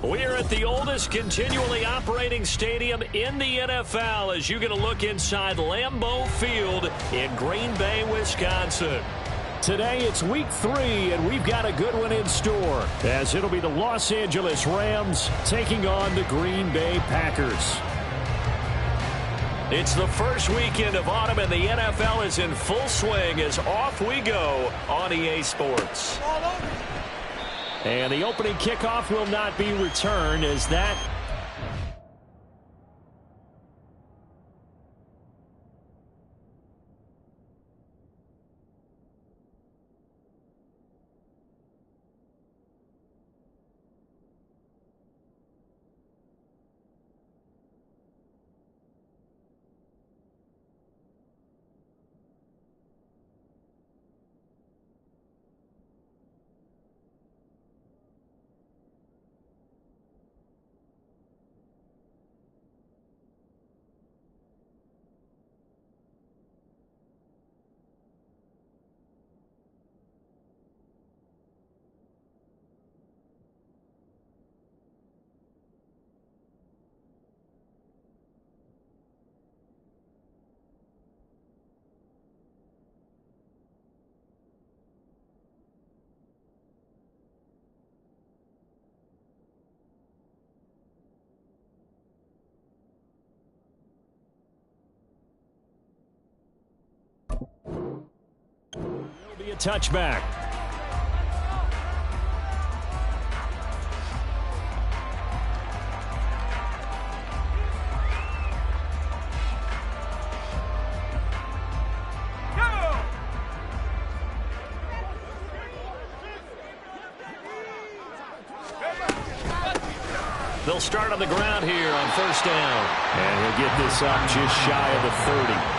We're at the oldest continually operating stadium in the NFL as you get a look inside Lambeau Field in Green Bay, Wisconsin. Today it's week 3, and we've got a good one in store as it'll be the Los Angeles Rams taking on the Green Bay Packers. It's the first weekend of autumn, and the NFL is in full swing as off we go on EA Sports. And the opening kickoff will not be returned as that will be a touchback. They'll start on the ground here on first down. And he'll get this up just shy of the 30.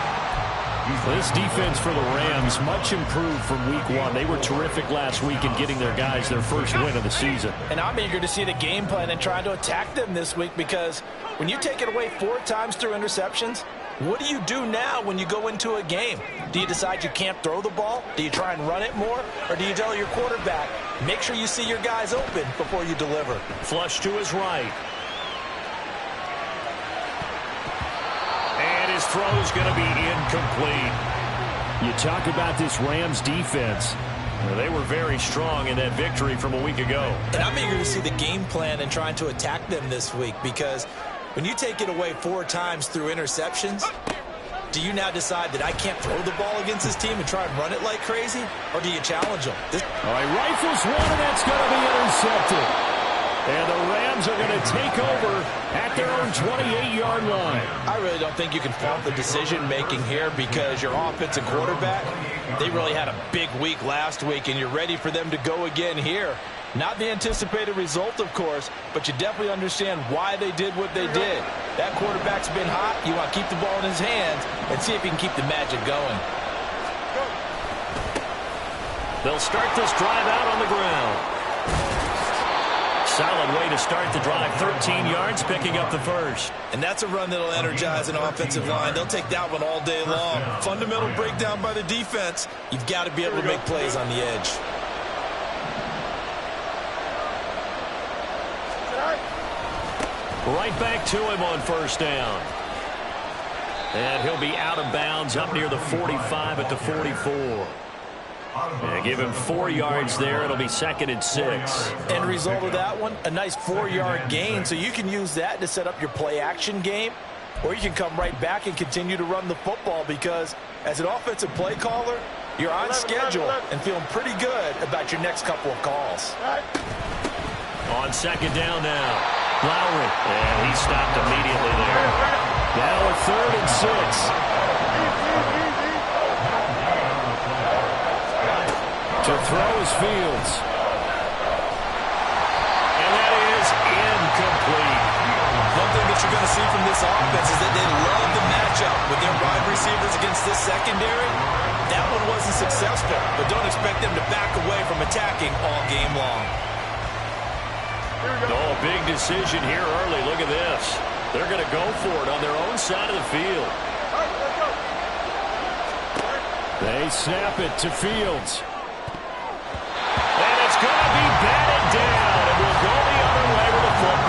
This defense for the Rams, much improved from week 1. They were terrific last week in getting their guys their first win of the season. And I'm eager to see the game plan and trying to attack them this week, because when you take it away 4 times through interceptions, what do you do now when you go into a game? Do you decide you can't throw the ball? Do you try and run it more? Or do you tell your quarterback, make sure you see your guys open before you deliver? Flush to his right. And his throw's going to be incomplete. You talk about this Rams defense. Well, they were very strong in that victory from a week ago. And I'm eager to see the game plan and trying to attack them this week, because when you take it away 4 times through interceptions, do you now decide that I can't throw the ball against this team and try and run it like crazy? Or do you challenge them? All right, rifles one, and that's going to be intercepted. And the Rams are going to take over at their own 28-yard line. I really don't think you can fault the decision-making here, because your offensive quarterback, they really had a big week last week, and you're ready for them to go again here. Not the anticipated result, of course, but you definitely understand why they did what they did. That quarterback's been hot. You want to keep the ball in his hands and see if he can keep the magic going. They'll start this drive out on the ground. Solid way to start the drive. 13 yards, picking up the first. And that's a run that'll energize an offensive line. They'll take that one all day long. Fundamental breakdown by the defense. You've got to be able to make plays on the edge. Right back to him on first down. And he'll be out of bounds up near the 45 at the 44. And give him 4 yards there. It'll be 2nd and 6. End result of that one, a nice 4-yard gain. So you can use that to set up your play-action game, or you can come right back and continue to run the football, because as an offensive play caller, you're on schedule and feeling pretty good about your next couple of calls. On 2nd down now, Lowry. And he stopped immediately there. Now a 3rd and 6. To throw is Fields. And that is incomplete. One thing that you're going to see from this offense is that they love the matchup with their wide receivers against this secondary. That one wasn't successful, but don't expect them to back away from attacking all game long. Oh, big decision here early. Look at this. They're going to go for it on their own side of the field. They snap it to Fields. And it's going to be batted down, and we'll go the other way with the football.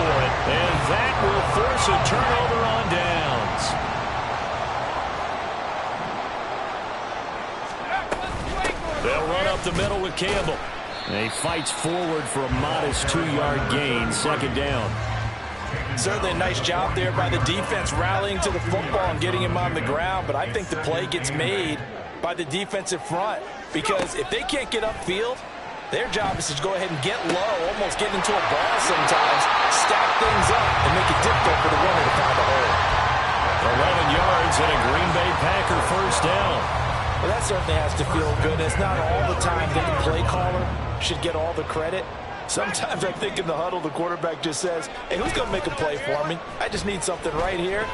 for it. And that will force a turnover on downs. They'll run up the middle with Campbell. And he fights forward for a modest 2-yard gain, second down. Certainly a nice job there by the defense rallying to the football and getting him on the ground, but I think the play gets made by the defensive front because if they can't get upfield, their job is to go ahead and get low, almost get into a ball sometimes, stack things up, and make it difficult for the runner to find a hole. 11 yards and a Green Bay Packer first down. Well, that certainly has to feel good. It's not all the time that the play caller should get all the credit. Sometimes I think in the huddle, the quarterback just says, hey, who's going to make a play for me? I just need something right here.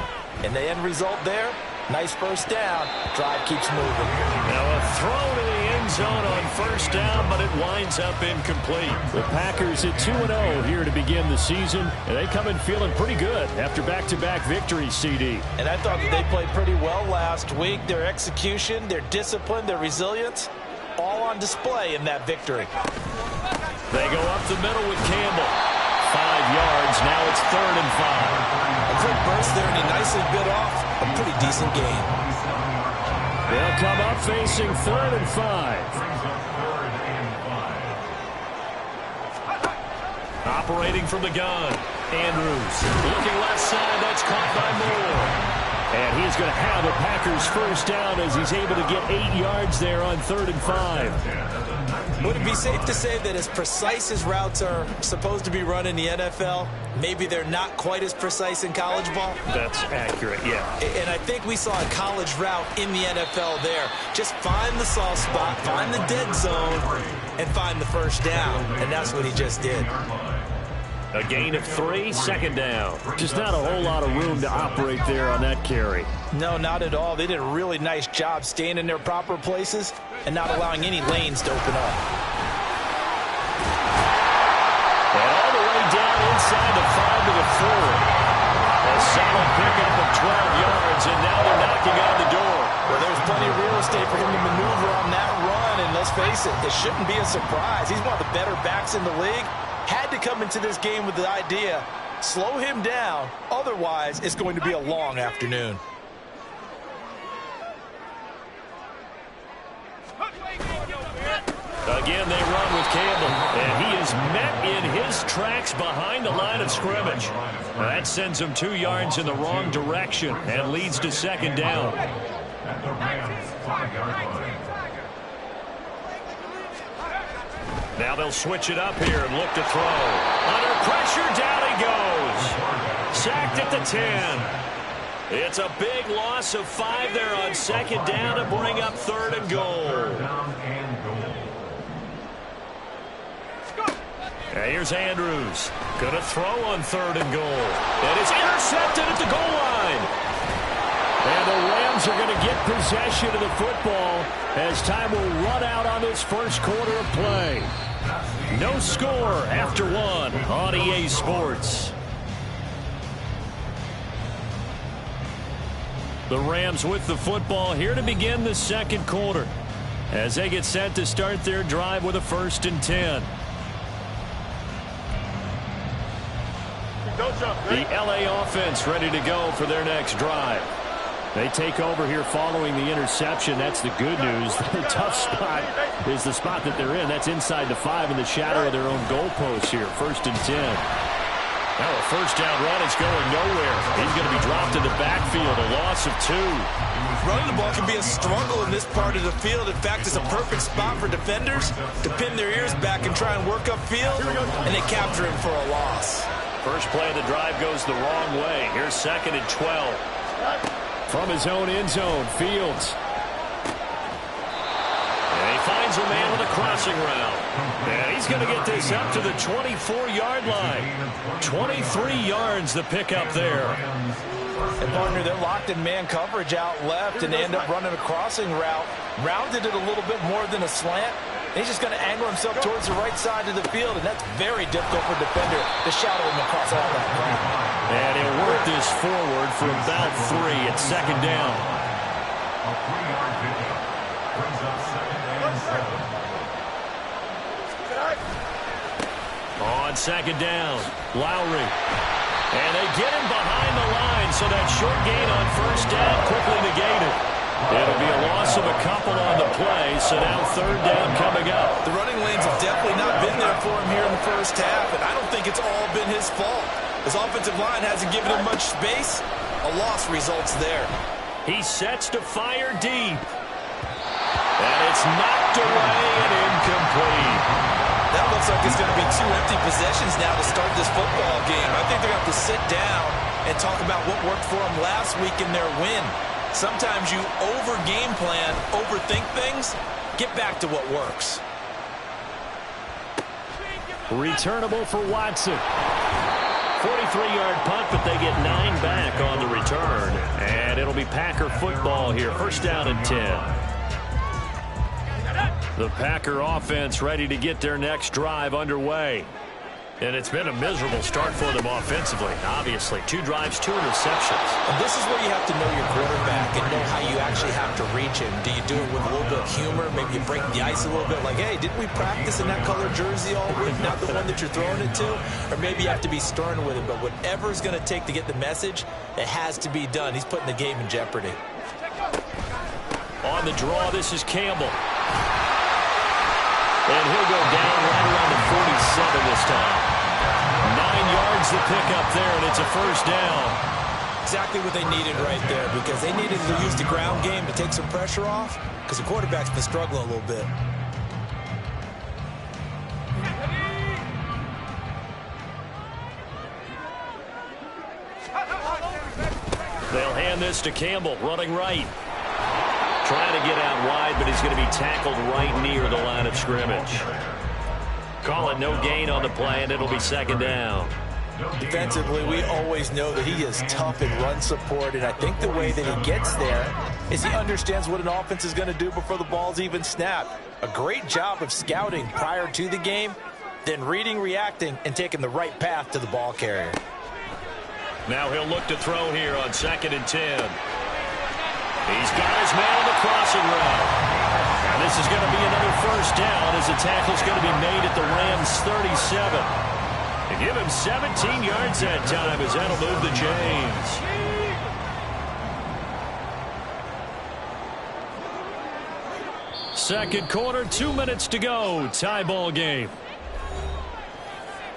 And the end result there, nice first down. Drive keeps moving. Now a throw to the end zone on first down, but it winds up incomplete. The Packers at 2-0 here to begin the season. And they come in feeling pretty good after back-to-back victories, CD. And I thought that they played pretty well last week. Their execution, their discipline, their resilience, all on display in that victory. They go up the middle with Campbell. 5 yards. Now it's 3rd and 5. A quick burst there, and he nicely bit off a pretty decent gain. They'll come up facing 3rd and 5. Operating from the gun. Andrews. Looking left side. That's caught by Moore. And he's going to have a Packers first down as he's able to get 8 yards there on 3rd and 5. Would it be safe to say that as precise as routes are supposed to be run in the NFL, maybe they're not quite as precise in college ball? That's accurate, yeah. And I think we saw a college route in the NFL there. Just find the soft spot, find the dead zone, and find the first down. And that's what he just did. A gain of 3, second down. Just not a whole lot of room to operate there on that carry. No, not at all. They did a really nice job staying in their proper places and not allowing any lanes to open up. And all the way down inside the 5 to the 4. A solid pickup of 12 yards, and now they're knocking on the door. Well, there's plenty of real estate for him to maneuver on that run, and let's face it, it shouldn't be a surprise. He's one of the better backs in the league. Had to come into this game with the idea, slow him down, otherwise it's going to be a long afternoon. Again, they run with Campbell, and he is met in his tracks behind the line of scrimmage. That sends him 2 yards in the wrong direction and leads to second down. Now they'll switch it up here and look to throw. Under pressure, down he goes. Sacked at the 10. It's a big loss of 5 there on second down to bring up 3rd and goal. And here's Andrews. Gonna throw on 3rd and goal. And it's intercepted at the goal line. And the Rams are going to get possession of the football as time will run out on this first quarter of play. No score after 1 on EA Sports. The Rams with the football here to begin the second quarter as they get set to start their drive with a 1st and 10. The LA offense ready to go for their next drive. They take over here following the interception. That's the good news. The tough spot is the spot that they're in. That's inside the 5 in the shadow of their own goalpost here. 1st and 10. Now a first down run is going nowhere. He's going to be dropped in the backfield. A loss of 2. Running the ball can be a struggle in this part of the field. In fact, it's a perfect spot for defenders to pin their ears back and try and work upfield, and they capture him for a loss. First play of the drive goes the wrong way. Here's 2nd and 12. From his own end zone, Fields. And he finds a man with a crossing route. And he's going to get this up to the 24-yard line. 23 yards the pickup there. And partner, they're locked in man coverage out left, and they end up running a crossing route. Rounded it a little bit more than a slant. He's just going to angle himself towards the right side of the field, and that's very difficult for a defender to shadow him across all that ground. And he'll work this forward for about 3 at second down. On second down, Lowry. And they get him behind the line, so that short gain on first down quickly negated. It'll be a loss of a couple on the play, so now third down coming up. The running lanes have definitely not been there for him here in the first half, and I don't think it's all been his fault. His offensive line hasn't given him much space. A loss results there. He sets to fire deep. And it's knocked away and incomplete. That looks like it's going to be 2 empty possessions now to start this football game. I think they're going to have to sit down and talk about what worked for them last week in their win. Sometimes you over-game plan, overthink things. Get back to what works. Returnable for Watson. 43-yard punt, but they get 9 back on the return. And it'll be Packer football here. First down and 10. The Packer offense ready to get their next drive underway. And it's been a miserable start for them offensively. Obviously, 2 drives, 2 interceptions. And this is where you have to know your quarterback and know how you actually have to reach him. Do you do it with a little bit of humor? Maybe you break the ice a little bit, like, hey, didn't we practice in that color jersey all week, not the one that you're throwing it to? Or maybe you have to be stern with it. But whatever it's going to take to get the message, it has to be done. He's putting the game in jeopardy. On the draw, this is Campbell. And he'll go down right around the 47 this time. 9 yards to pick up there, and it's a first down. Exactly what they needed right there, because they needed to use the ground game to take some pressure off, because the quarterback's been struggling a little bit. They'll hand this to Campbell, running right. Trying to get out wide, but he's going to be tackled right near the line of scrimmage. Call it no gain on the play, and it'll be second down. Defensively, we always know that he is tough in run support, and I think the way that he gets there is he understands what an offense is going to do before the ball's even snapped. A great job of scouting prior to the game, then reading, reacting, and taking the right path to the ball carrier. Now he'll look to throw here on second and 10. He's got his man on the crossing route. And this is going to be another first down as the tackle's going to be made at the Rams' 37. And give him 17 yards that time as that'll move the chains. Second quarter, 2 minutes to go. Tie ball game.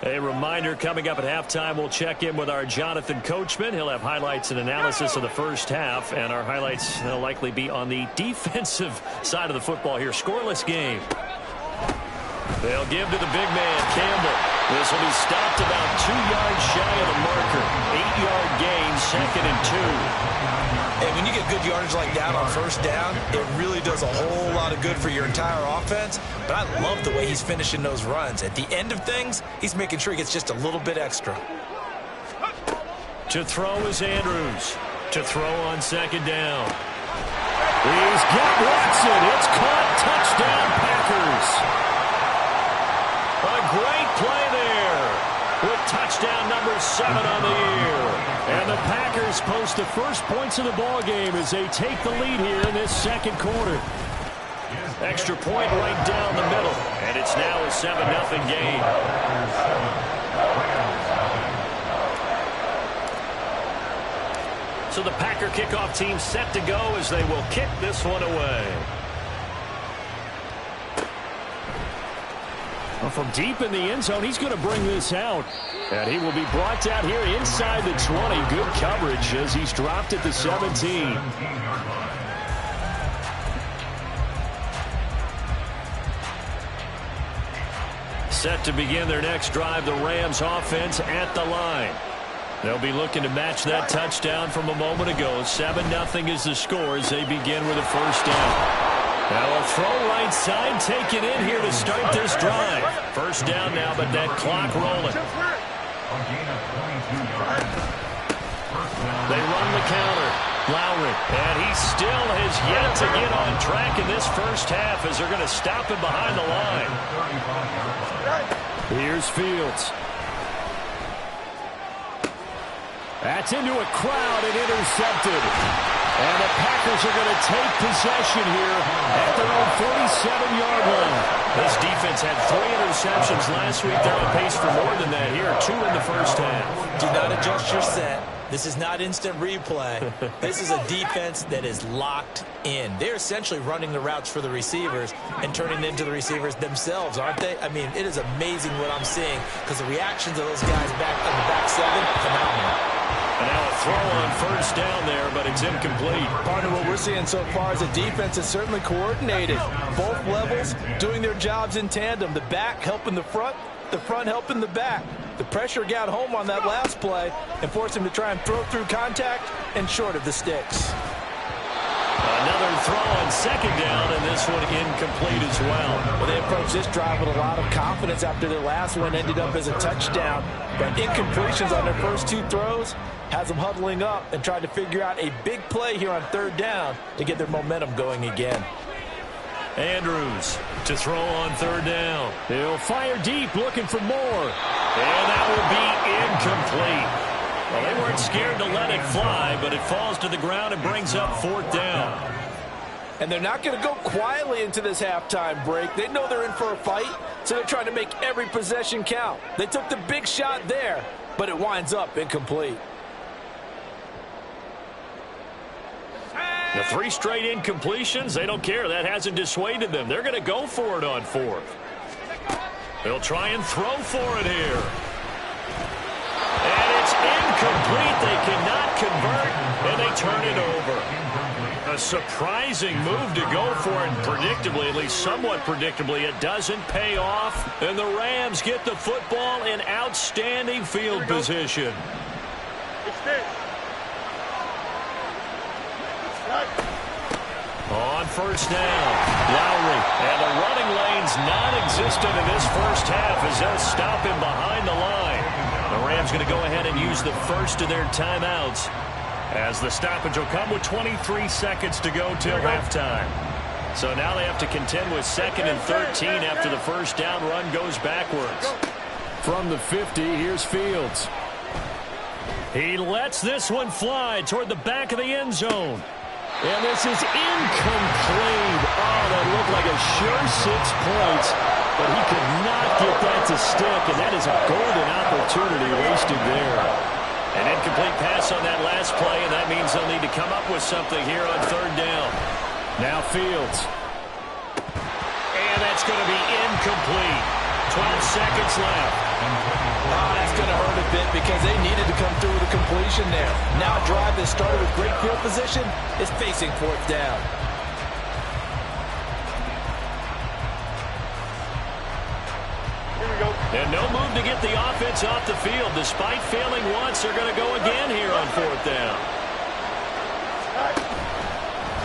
A reminder, coming up at halftime, we'll check in with our Jonathan Coachman. He'll have highlights and analysis of the first half, and our highlights will likely be on the defensive side of the football here. Scoreless game. They'll give to the big man, Campbell. This will be stopped about 2 yards shy of the marker. 8-yard gain, second and 2. And when you get good yardage like that on first down, it really does a whole lot of good for your entire offense. But I love the way he's finishing those runs. At the end of things, he's making sure he gets just a little bit extra. To throw is Andrews. To throw on second down. He's got Watson. It's caught. Touchdown, Packers. A great play there with touchdown number 7 on the year. And the Packers post the first points of the ball game as they take the lead here in this second quarter. Extra point right down the middle, and it's now a 7-0 game. So the Packer kickoff team set to go as they will kick this one away. Well, from deep in the end zone, he's going to bring this out. And he will be brought down here inside the 20. Good coverage as he's dropped at the 17. Set to begin their next drive, the Rams offense at the line. They'll be looking to match that touchdown from a moment ago. 7-0 is the score as they begin with a first down. Now a throw right side taken in here to start this drive. First down now, but that clock rolling. They run the counter. Lowry, and he still has yet to get on track in this first half as they're going to stop him behind the line. Here's Fields. That's into a crowd and intercepted. And the Packers are going to take possession here at their own 47-yard line. This defense had 3 interceptions last week. They're on pace for more than that here. 2 in the first half. Do not adjust your set. This is not instant replay. This is a defense that is locked in. They're essentially running the routes for the receivers and turning them into the receivers themselves, aren't they? I mean, it is amazing what I'm seeing because the reactions of those guys back in the back 7, phenomenal. And now a throw on first down there, but it's incomplete. Part of what we're seeing so far is the defense is certainly coordinated. Both levels doing their jobs in tandem. The back helping the front helping the back. The pressure got home on that last play and forced him to try and throw through contact and short of the sticks. Another throw on second down, and this one incomplete as well. Well, they approached this drive with a lot of confidence after their last one ended up as a touchdown. But incompletions on their first 2 throws has them huddling up and trying to figure out a big play here on third down to get their momentum going again. Andrews to throw on third down. He'll fire deep, looking for more. And that will be incomplete. Well, they weren't scared to let it fly, but it falls to the ground and brings up fourth down. And they're not going to go quietly into this halftime break. They know they're in for a fight, so they're trying to make every possession count. They took the big shot there, but it winds up incomplete. The 3 straight incompletions, they don't care. That hasn't dissuaded them. They're going to go for it on fourth. They'll try and throw for it here. And it's incomplete. They cannot convert, and they turn it over. A surprising move to go for it, and predictably, at least somewhat predictably, it doesn't pay off. And the Rams get the football in outstanding field position. On first down, Lowry, and the running lane's non-existent in this first half as they'll stop him behind the line. The Rams going to go ahead and use the first of their timeouts as the stoppage will come with 23 seconds to go till halftime. So now they have to contend with 2nd and 13 after the first down run goes backwards. From the 50, here's Fields. He lets this one fly toward the back of the end zone. And this is incomplete. Oh, that looked like a sure 6 points, but he could not get that to stick, and that is a golden opportunity wasted there. An incomplete pass on that last play, and that means they'll need to come up with something here on third down. Now Fields. And that's going to be incomplete. 12 seconds left. Oh, that's going to hurt a bit because they needed to come through with a completion there. Now a drive that started with great field position is facing fourth down. Here we go. And no move to get the offense off the field. Despite failing once, they're going to go again here on fourth down.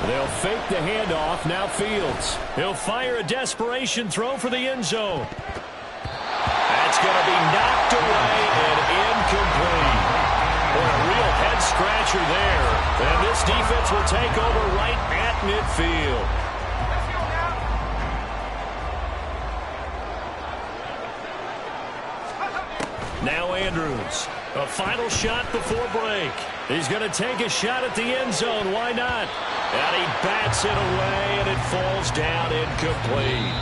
They'll fake the handoff. Now Fields. He'll fire a desperation throw for the end zone. That's going to be knocked away and incomplete. Boy, a real head-scratcher there. And this defense will take over right at midfield. Now Andrews. A final shot before break. He's going to take a shot at the end zone. Why not? And he bats it away, and it falls down incomplete.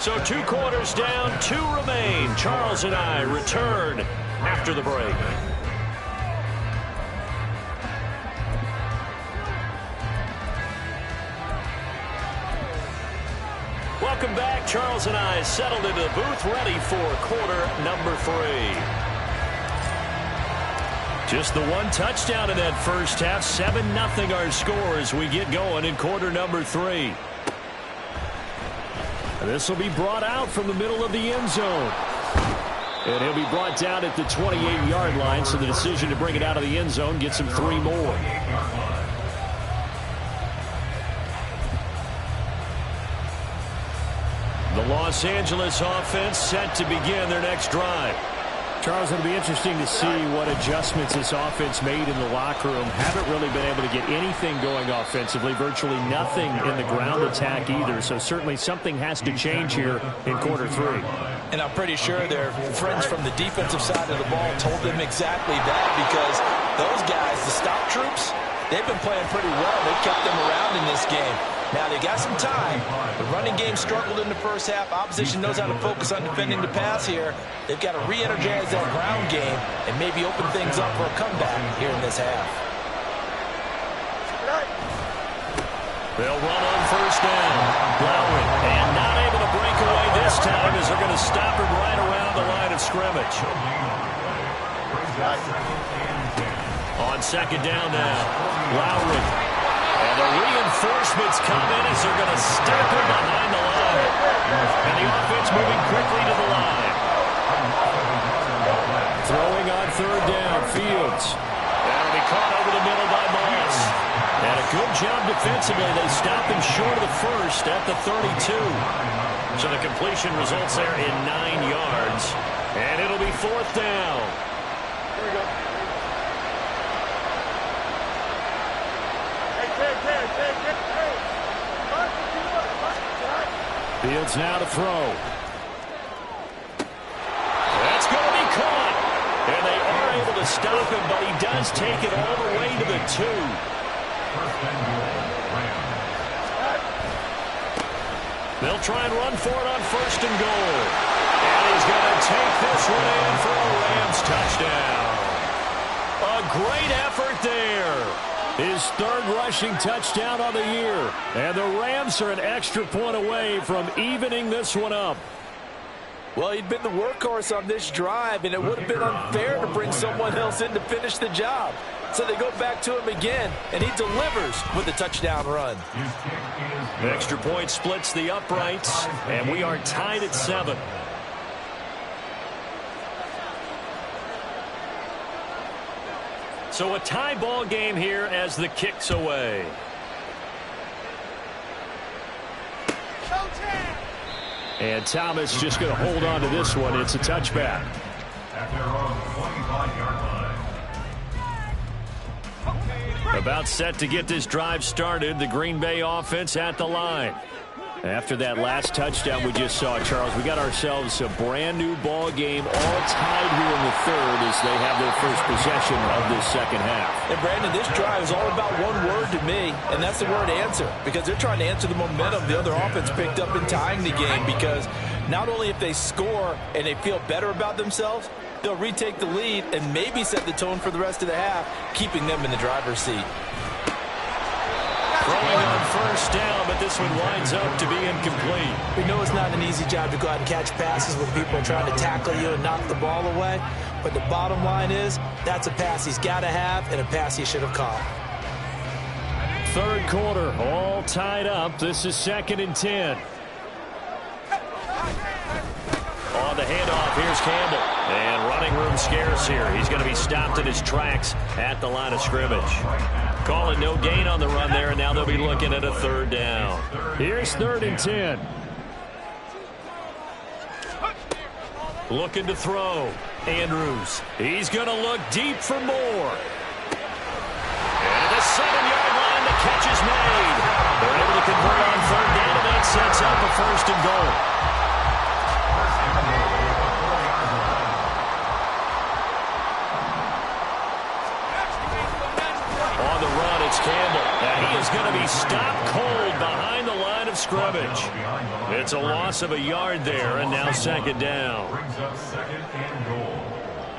So 2 quarters down, 2 remain. Charles and I return after the break. Welcome back. Charles and I settled into the booth, ready for quarter number 3. Just the 1 touchdown in that first half. 7-0 our score as we get going in quarter number 3. This will be brought out from the middle of the end zone. And he'll be brought down at the 28-yard line, so the decision to bring it out of the end zone gets him 3 more. The Los Angeles offense set to begin their next drive. Charles, it'll be interesting to see what adjustments this offense made in the locker room. Haven't really been able to get anything going offensively, virtually nothing in the ground attack either. So certainly something has to change here in quarter 3. And I'm pretty sure their friends from the defensive side of the ball told them exactly that, because those guys, the stop troops, they've been playing pretty well. They've kept them around in this game. Now, they got some time. The running game struggled in the first half. Opposition knows how to focus on defending the pass here. They've got to re-energize that ground game and maybe open things up for a comeback here in this half. They'll run on first down. Lowry, and not able to break away this time as they're going to stop him right around the line of scrimmage. On second down now, Lowry. And the reinforcements come in as they're going to stop him behind the line. And the offense moving quickly to the line. Throwing on third down, Fields. That'll be caught over the middle by Moss. And a good job defensively. They stopped him short of the first at the 32. So the completion results there in 9 yards. And it'll be fourth down. Here we go. Fields now to throw. That's going to be caught. And they are able to stop him, but he does take it all the way to the 2. They'll try and run for it on first and goal. And he's going to take this one in for a Rams touchdown. A great effort there. His third rushing touchdown on the year. And the Rams are an extra point away from evening this one up. Well, he'd been the workhorse on this drive, and it would have been unfair to bring someone else in to finish the job. So they go back to him again, and he delivers with a touchdown run. Extra point splits the uprights, and we are tied at 7. So a tie ball game here as the kick's away. And Thomas just going to hold on to this one. It's a touchback. At their own 25-yard line. About set to get this drive started. The Green Bay offense at the line. After that last touchdown we just saw, Charles, we got ourselves a brand new ball game, all tied here in the third as they have their first possession of this second half. And Brandon, this drive is all about one word to me, and that's the word answer, because they're trying to answer the momentum the other offense picked up in tying the game, because not only if they score and they feel better about themselves, they'll retake the lead and maybe set the tone for the rest of the half, keeping them in the driver's seat. Throwing on first down, but this one winds up to be incomplete. We know it's not an easy job to go out and catch passes when people are trying to tackle you and knock the ball away. But the bottom line is, that's a pass he's got to have and a pass he should have caught. Third quarter, all tied up. This is 2nd and 10. On the handoff, here's Campbell. And running room scarce here. He's going to be stopped in his tracks at the line of scrimmage. Calling no gain on the run there, and now they'll be looking at a third down. Here's 3rd and 10. Looking to throw. Andrews. He's going to look deep for more. And at the 7-yard line, the catch is made. They're able to convert on third down, and that sets up a first and goal. Campbell. Now he is going to be stopped cold behind the line of scrimmage. It's a loss of a yard there, and now second down. Brings up 2nd and goal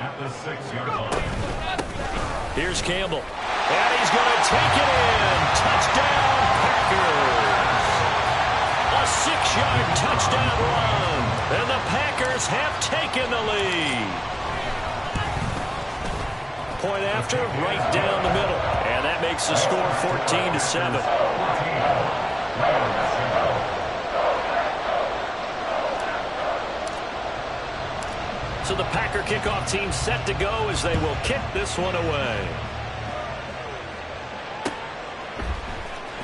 at the 6-yard line. Here's Campbell. And he's going to take it in. Touchdown, Packers. A 6-yard touchdown run. And the Packers have taken the lead. Point after, right down the middle. And that makes the score 14-7. So the Packer kickoff team set to go as they will kick this one away.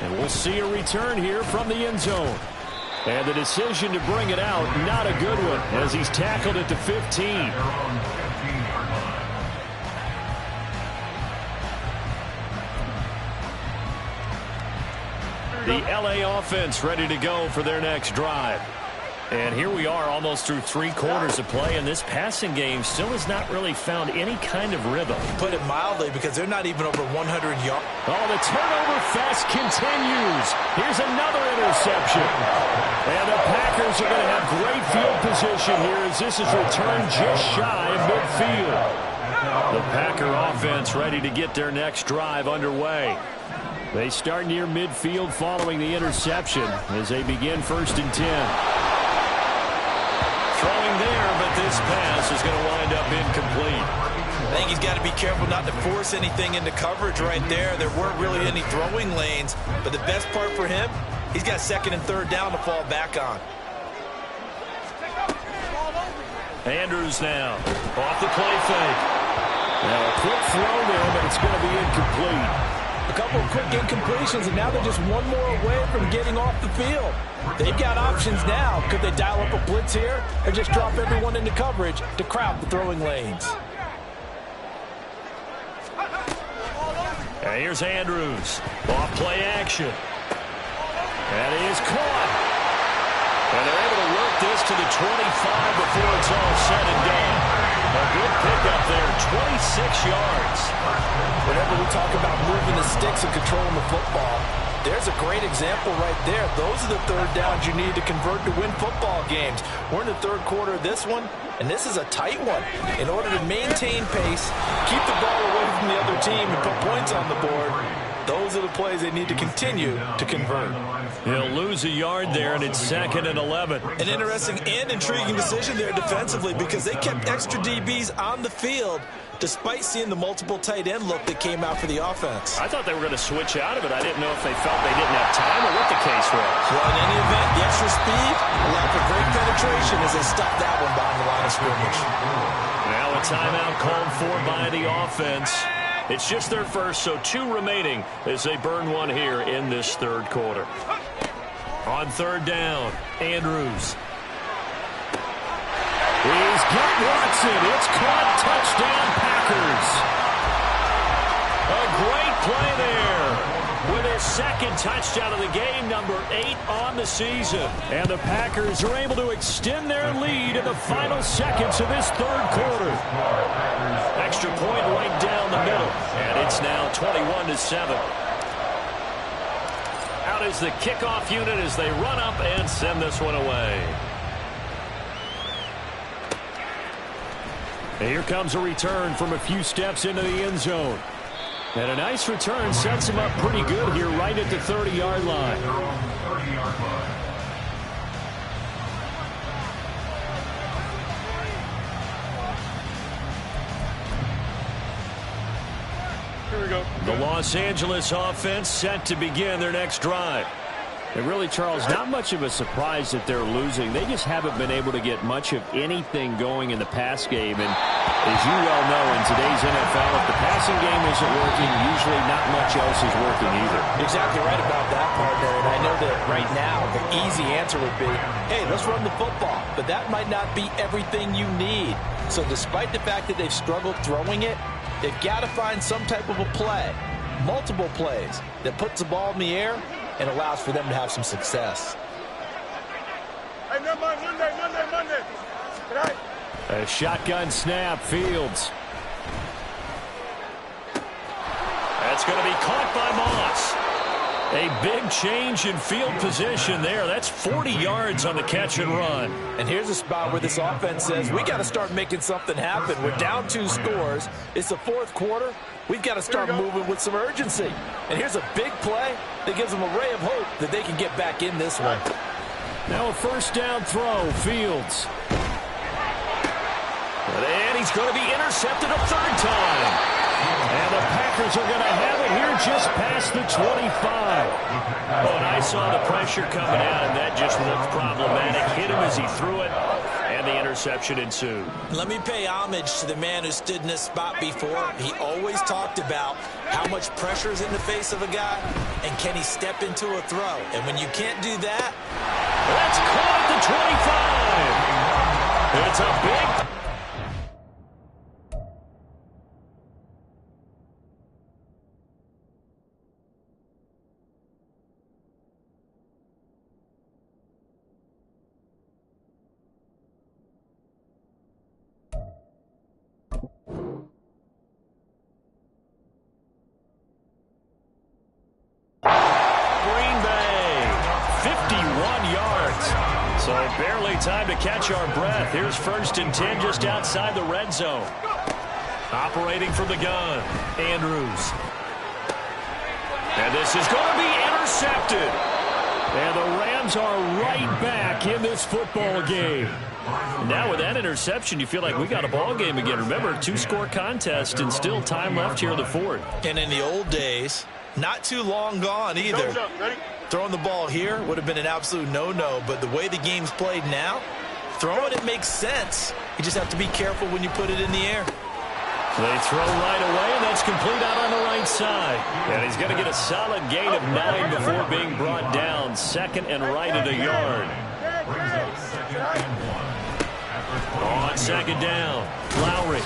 And we'll see a return here from the end zone. And the decision to bring it out, not a good one, as he's tackled at the 15. The LA offense ready to go for their next drive. And here we are almost through 3 quarters of play, and this passing game still has not really found any kind of rhythm. Put it mildly, because they're not even over 100 yards. Oh, the turnover fest continues. Here's another interception. And the Packers are going to have great field position here as this is returned just shy of midfield. The Packer offense ready to get their next drive underway. They start near midfield following the interception as they begin 1st and 10. Throwing there, but this pass is going to wind up incomplete. I think he's got to be careful not to force anything into coverage right there. There weren't really any throwing lanes, but the best part for him, he's got 2nd and 3rd down to fall back on. Andrews now off the play fake. Now a quick throw there, but it's going to be incomplete. A couple of quick incompletions, and now they're just one more away from getting off the field. They've got options now. Could they dial up a blitz here or just drop everyone into coverage to crowd the throwing lanes? And here's Andrews. Off play action. And he is caught. And they're able to work this to the 25 before it's all said and done. A good pickup there, 26 yards. Whenever we talk about moving the sticks and controlling the football, there's a great example right there. Those are the 3rd downs you need to convert to win football games. We're in the 3rd quarter of this one, and this is a tight one. In order to maintain pace, keep the ball away from the other team, and put points on the board, those are the plays they need to continue to convert. He'll lose a yard there, and it's 2nd and 11. An interesting and intriguing decision there defensively, because they kept extra DBs on the field despite seeing the multiple tight end look that came out for the offense. I thought they were going to switch out of it. I didn't know if they felt they didn't have time or what the case was. Well, in any event, the extra speed allowed for great penetration as they stuffed that one behind the line of scrimmage. Now a timeout called for by the offense. It's just their first, so 2 remaining as they burn one here in this 3rd quarter. On 3rd down, Andrews. He's got Watson. It's caught. Touchdown, Packers. A great play there with his 2nd touchdown of the game, number 8 on the season. And the Packers are able to extend their lead in the final seconds of this 3rd quarter. Extra point right down the middle. And it's now 21-7. Out is the kickoff unit as they run up and send this one away. And here comes a return from a few steps into the end zone. And a nice return sets him up pretty good here right at the 30-yard line. Here we go. The Los Angeles offense set to begin their next drive. And really, Charles, not much of a surprise that they're losing. They just haven't been able to get much of anything going in the pass game. And as you well know, in today's NFL, if the passing game isn't working, usually not much else is working either. Exactly right about that, partner. And I know that right now the easy answer would be, hey, let's run the football. But that might not be everything you need. So despite the fact that they've struggled throwing it, they've got to find some type of a play, multiple plays, that puts the ball in the air and allows for them to have some success. Hey, Monday. Right. A shotgun snap, Fields. That's going to be caught by Moss. A big change in field position there. That's 40 yards on the catch and run. And here's a spot where this offense says, we got to start making something happen. We're down 2 scores. It's the 4th quarter. We've got to start moving with some urgency. And here's a big play that gives them a ray of hope that they can get back in this one. Now a 1st down throw, Fields. And he's going to be intercepted a 3rd time. And the Packers are going to have it here just past the 25. Oh, and I saw the pressure coming out, and that just looked problematic. Hit him as he threw it, and the interception ensued. Let me pay homage to the man who stood in this spot before. He always talked about how much pressure is in the face of a guy, and can he step into a throw. And when you can't do that, that's caught at the 25. It's a big... So barely time to catch our breath. Here's 1st and 10 just outside the red zone. Operating from the gun, Andrews. And this is going to be intercepted. And the Rams are right back in this football game. Now with that interception, you feel like we got a ball game again. Remember, 2-score contest and still time left here in the 4th. And in the old days, not too long gone either. Throwing the ball here would have been an absolute no-no, but the way the game's played now, throwing it makes sense. You just have to be careful when you put it in the air. They throw right away, and that's complete out on the right side. And he's going to get a solid gain of 9 before being brought down. 2nd and right at a yard. On 2nd down, Lowry.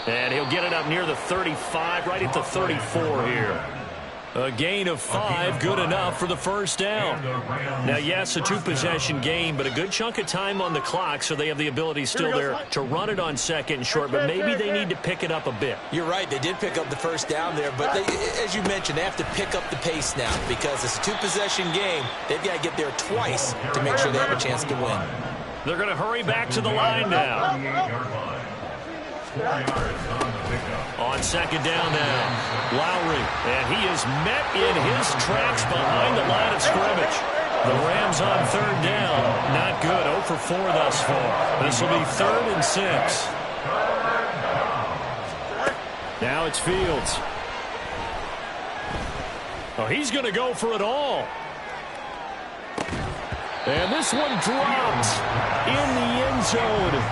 And he'll get it up near the 35, right at the 34 here. A gain of 5, good enough for the 1st down. Now, yes, a 2-possession game, but a good chunk of time on the clock, so they have the ability still there to run it on 2nd and short, but maybe they need to pick it up a bit. You're right. They did pick up the 1st down there, but they, as you mentioned, they have to pick up the pace now because it's a 2-possession game. They've got to get there twice to make sure they have a chance to win. They're going to hurry back to the line now. On 2nd down now, Lowry, and he is met in his tracks behind the line of scrimmage. The Rams on 3rd down, not good, 0 for 4 thus far. This will be 3rd and 6. Now it's Fields. Oh, he's going to go for it all. And this one dropped in the end zone.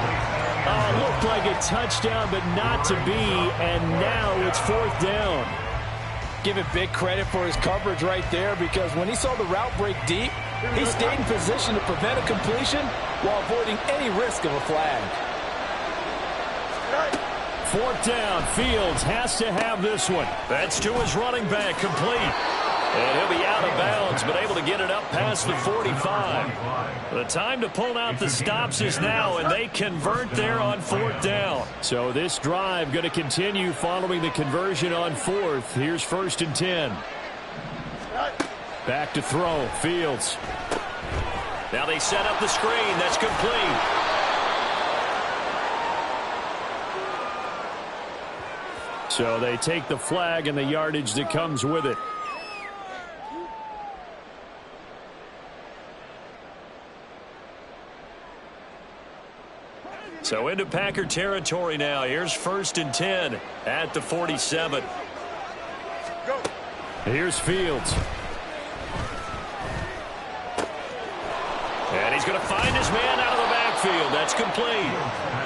Looked like a touchdown, but not to be, and now it's 4th down. Give it big credit for his coverage right there because when he saw the route break deep, he stayed in position to prevent a completion while avoiding any risk of a flag. 4th down, Fields has to have this one. That's to his running back, complete. And he'll be out of bounds, but able to get it up past the 45. The time to pull out the stops is now, and they convert there on 4th down. So this drive going to continue following the conversion on 4th. Here's 1st and 10. Back to throw, Fields. Now they set up the screen. That's complete. So they take the flag and the yardage that comes with it. So into Packer territory now. Here's 1st and 10 at the 47. Here's Fields. And he's going to find his man out of the backfield. That's complete.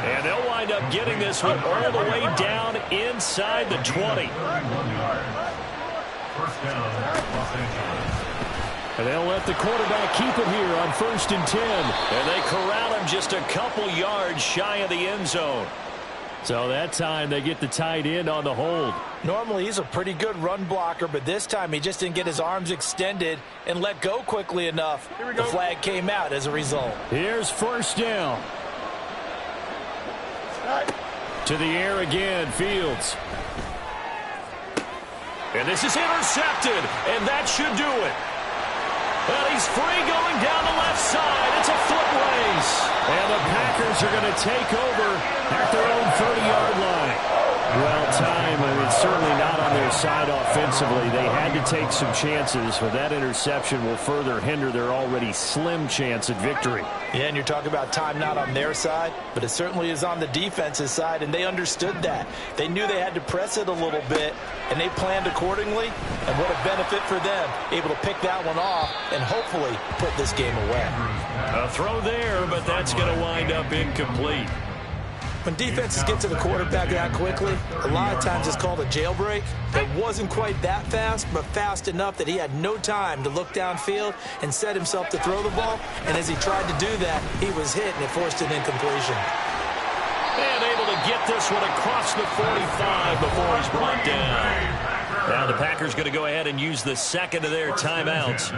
And they'll wind up getting this one all the way down inside the 20. And they'll let the quarterback keep it here on 1st and 10. And they corral him just a couple yards shy of the end zone. So that time they get the tight end on the hold. Normally he's a pretty good run blocker, but this time he just didn't get his arms extended and let go quickly enough. The flag came out as a result. Here's 1st down. To the air again, Fields. And this is intercepted, and that should do it. Well, he's free going down the left side. It's a foot race. And the Packers are going to take over at their own 30-yard line. Well, time, I mean, certainly not on their side offensively. They had to take some chances, but that interception will further hinder their already slim chance at victory. Yeah, and you're talking about time not on their side, but it certainly is on the defense's side, and they understood that. They knew they had to press it a little bit, and they planned accordingly, and what a benefit for them, able to pick that one off and hopefully put this game away. A throw there, but that's going to wind up incomplete. When defenses get to the quarterback that quickly, a lot of times it's called a jailbreak. It wasn't quite that fast, but fast enough that he had no time to look downfield and set himself to throw the ball. And as he tried to do that, he was hit, and it forced an incompletion. And able to get this one across the 45 before he's brought down. Now the Packers going to go ahead and use the second of their timeouts.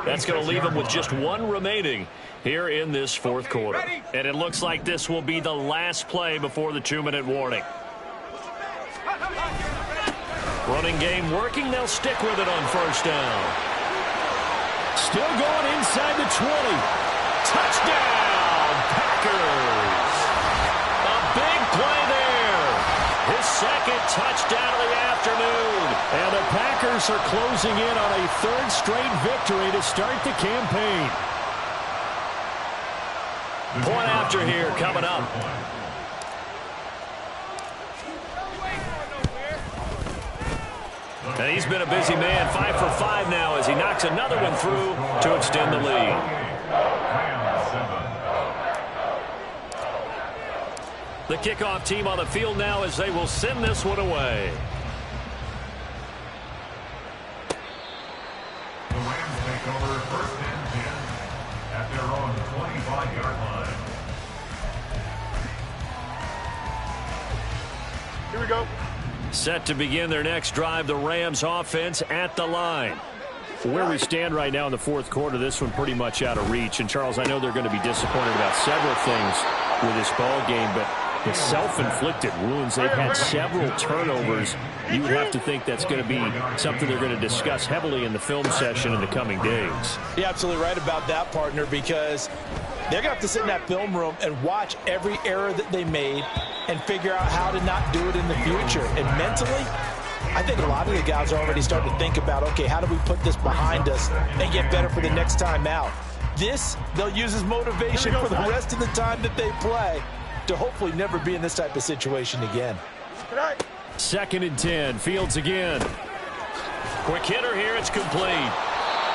That's going to leave them with just one remaining here in this 4th quarter. And it looks like this will be the last play before the 2-minute warning. Running game working. They'll stick with it on 1st down. Still going inside the 20. Touchdown, Packers. A big play there. His second touchdown of the afternoon. And the Packers are closing in on a third straight victory to start the campaign. Point after here coming up. And he's been a busy man, 5 for 5 now as he knocks another one through to extend the lead. The kickoff team on the field now as they will send this one away. The Rams take over first and 10 at their own 25-yard line. Here we go. Set to begin their next drive, the Rams offense at the line. Where we stand right now in the fourth quarter, this one pretty much out of reach. And, Charles, I know they're going to be disappointed about several things with this ball game, but the self-inflicted wounds, they've had several turnovers. You would have to think that's going to be something they're going to discuss heavily in the film session in the coming days. You're absolutely right about that, partner, because they're going to have to sit in that film room and watch every error that they made and figure out how to not do it in the future. And mentally, I think a lot of the guys are already starting to think about, okay, how do we put this behind us and get better for the next time out? This, they'll use as motivation for the rest of the time that they play to hopefully never be in this type of situation again. 2nd and 10, Fields again. Quick hitter here, it's complete.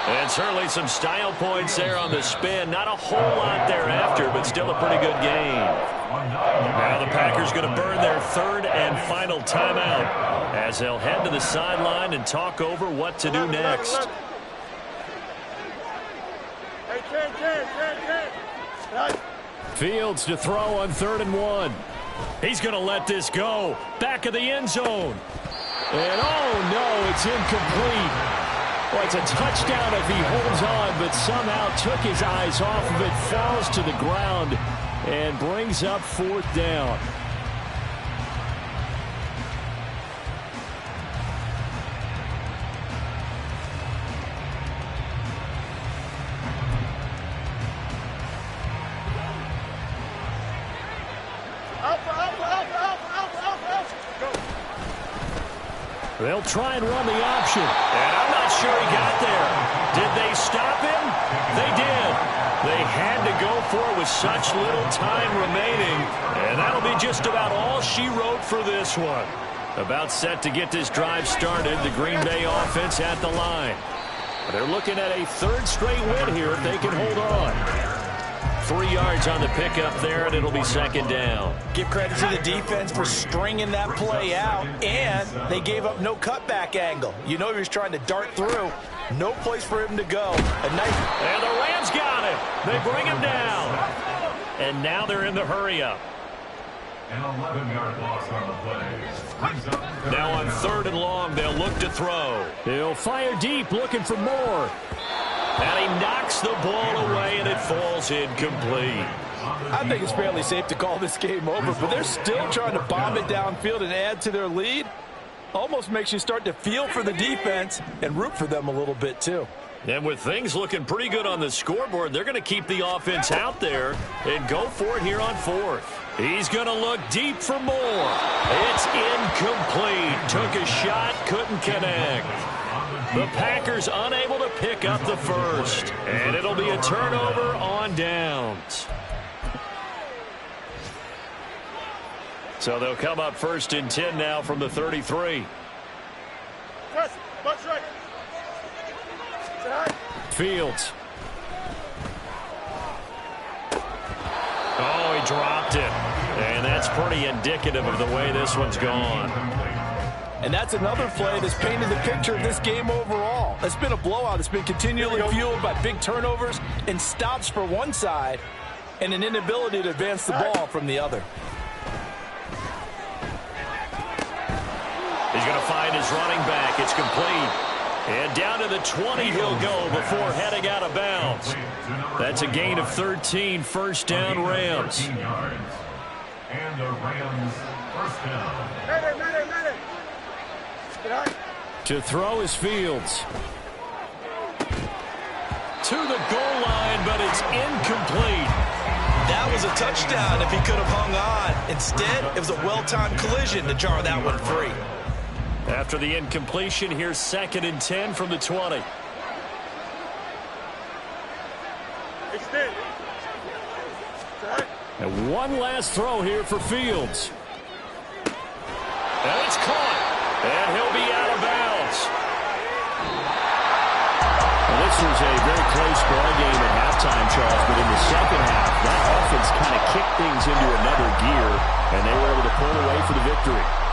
And certainly some style points there on the spin. Not a whole lot thereafter, but still a pretty good game. Now the Packers going to burn their third and final timeout as they'll head to the sideline and talk over what to do next. Hey, Ken. Fields to throw on 3rd and 1. He's going to let this go. Back of the end zone. And oh no, it's incomplete. Well, it's a touchdown if he holds on, but somehow took his eyes off of it, falls to the ground, and brings up 4th down. They'll try and run the option. And I'm not sure he got there. Did they stop him? They did. They had to go for it with such little time remaining. And that'll be just about all she wrote for this one. About set to get this drive started, the Green Bay offense at the line. They're looking at a 3rd straight win here if they can hold on. 3 yards on the pickup there, and it'll be 2nd down. Give credit to the defense for stringing that play out, and they gave up no cutback angle. You know he was trying to dart through. No place for him to go. And the Rams got him. They bring him down. And now they're in the hurry-up. An 11-yard loss on the play. Now on 3rd and long, they'll look to throw. He'll fire deep, looking for more. And he knocks the ball away, and it falls incomplete. I think it's fairly safe to call this game over, but they're still trying to bomb it downfield and add to their lead. Almost makes you start to feel for the defense and root for them a little bit, too. And with things looking pretty good on the scoreboard, they're going to keep the offense out there and go for it here on 4th. He's going to look deep for more. It's incomplete. Took a shot, couldn't connect. The Packers unable to pick up the first. And it'll be a turnover on downs. So they'll come up 1st and 10 now from the 33. Fields. Oh, he dropped it. And that's pretty indicative of the way this one's gone. And that's another play that's painted the picture of this game overall. It's been a blowout. It's been continually fueled by big turnovers and stops for one side and an inability to advance the ball from the other. He's going to find his running back. It's complete. And down to the 20 he'll go before heading out of bounds. That's a gain of 13, 1st down Rams. And the Rams first down. To throw is Fields. to the goal line, but it's incomplete. That was a touchdown if he could have hung on. Instead, it was a well-timed collision to jar that one free. After the incompletion, here's 2nd and 10 from the 20. Extend. And one last throw here for Fields. And it's caught. And he'll be out of bounds. Well, this was a very close ball game at halftime, Charles, but in the second half, that offense kind of kicked things into another gear, and they were able to pull away for the victory.